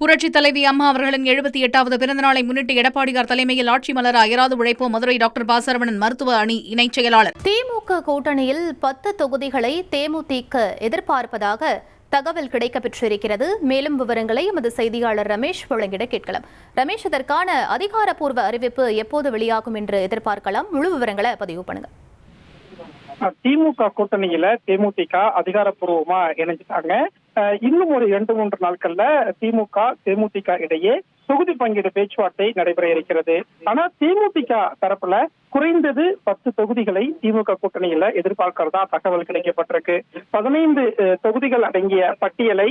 புரட்சித் தலைவி அம்மா அவர்களின் 78வது பிறந்தநாளை முன்னிட்டு எடப்பாடியார் தலைமையில் ஆட்சி மலர அயராது உழைப்போம் மதுரை டாக்டர் பாசரவணன் மருத்துவ அணி இணைச் செயலாளர். திமுக கூட்டணியில் 10 தொகுதிகளை தேமுதிக எதிர்பார்ப்பதாக தகவல் கிடைக்கப்பெற்றிருக்கிறது. மேலும் விவரங்களை எமது செய்தியாளர் ரமேஷ் வழங்கிட கேட்கலாம். ரமேஷ், இதற்கான அதிகாரப்பூர்வ அறிவிப்பு எப்போது வெளியாகும் என்று எதிர்பார்க்கலாம்? முழு விவரங்களை பதிவு பண்ணுங்க. திமுக கூட்டணியில தேமுதிக அதிகாரப்பூர்வமா இணைஞ்சிட்டாங்க. இன்னும் ஒரு 2-3 நாட்கள்ல தேமுதிக இடையே தொகுதி பங்கீடு பேச்சுவார்த்தை நடைபெற இருக்கிறது. ஆனா தேமுதிக தரப்புல குறைந்தது 10 தொகுதிகளை திமுக கூட்டணியில எதிர்பார்க்கிறதா தகவல் கிடைக்கப்பட்டிருக்கு. 15 தொகுதிகள் அடங்கிய பட்டியலை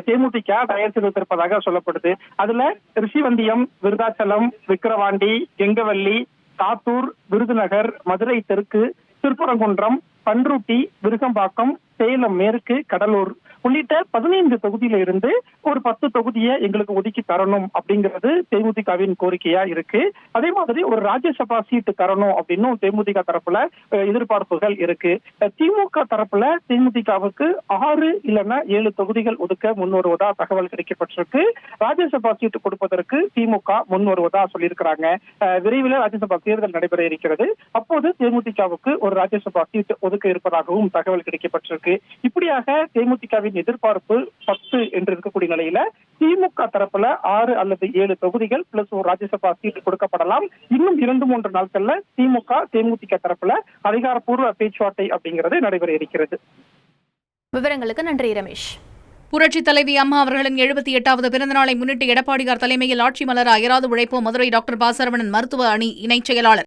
தேமுதிக தயார் செய்திருப்பதாக சொல்லப்படுது. அதுல ரிஷிவந்தியம், விருதாச்சலம், விக்கிரவாண்டி, கெங்கவல்லி, சாத்தூர், விருதுநகர், மதுரை தெற்கு, திருப்பரங்குன்றம், பன்ருட்டி, விருகம்பாக்கம், சேலம் மேற்கு, கடலூர் உள்ளிட்ட 15 தொகுதியில இருந்து ஒரு 10 தொகுதியை எங்களுக்கு ஒதுக்கி தரணும் அப்படிங்கிறது தேமுதிகவின் கோரிக்கையா இருக்கு. அதே மாதிரி ஒரு ராஜ்யசபா சீட்டு தரணும் அப்படின்னு தேமுதிக தரப்புல எதிர்பார்ப்புகள் இருக்கு. திமுக தரப்புல தேமுதிகவுக்கு 6 இல்லைன்னா 7 தொகுதிகள் ஒதுக்க முன்வருவதா தகவல் கிடைக்கப்பட்டிருக்கு. ராஜ்யசபா சீட்டு கொடுப்பதற்கு திமுக முன்வருவதா சொல்லியிருக்கிறாங்க. விரைவில் ராஜ்யசபா தேர்தல் நடைபெற இருக்கிறது. அப்போது தேமுதிகவுக்கு ஒரு ராஜ்யசபா சீட்டு ஒதுக்க இருப்பதாகவும் தகவல் கிடைக்கப்பட்டிருக்கு. இப்படியாக தேமுதிகவின் எதிர்பார்ப்பு 10 என்று இருக்கக்கூடிய நிலையில திமுக தரப்புல 6 அல்லது 7 தொகுதிகள் பிளஸ் ஒரு ராஜ்யசபா சீட்டு கொடுக்கப்படலாம். இன்னும் 2-3 நாட்கள்ல தேமுதிக தரப்புல அதிகாரப்பூர்வ பேச்சுவார்த்தை அப்படிங்கிறது நடைபெற இருக்கிறது. விவரங்களுக்கு நன்றி ரமேஷ். புரட்சித் தலைவி அம்மா அவர்களின் 78வது பிறந்தநாளை முன்னிட்டு எடப்பாடியார் தலைமையில் ஆட்சி மலர அயராது உழைப்போம் மதுரை டாக்டர் பாசரவணன் மருத்துவ அணி இணைச் செயலாளர்.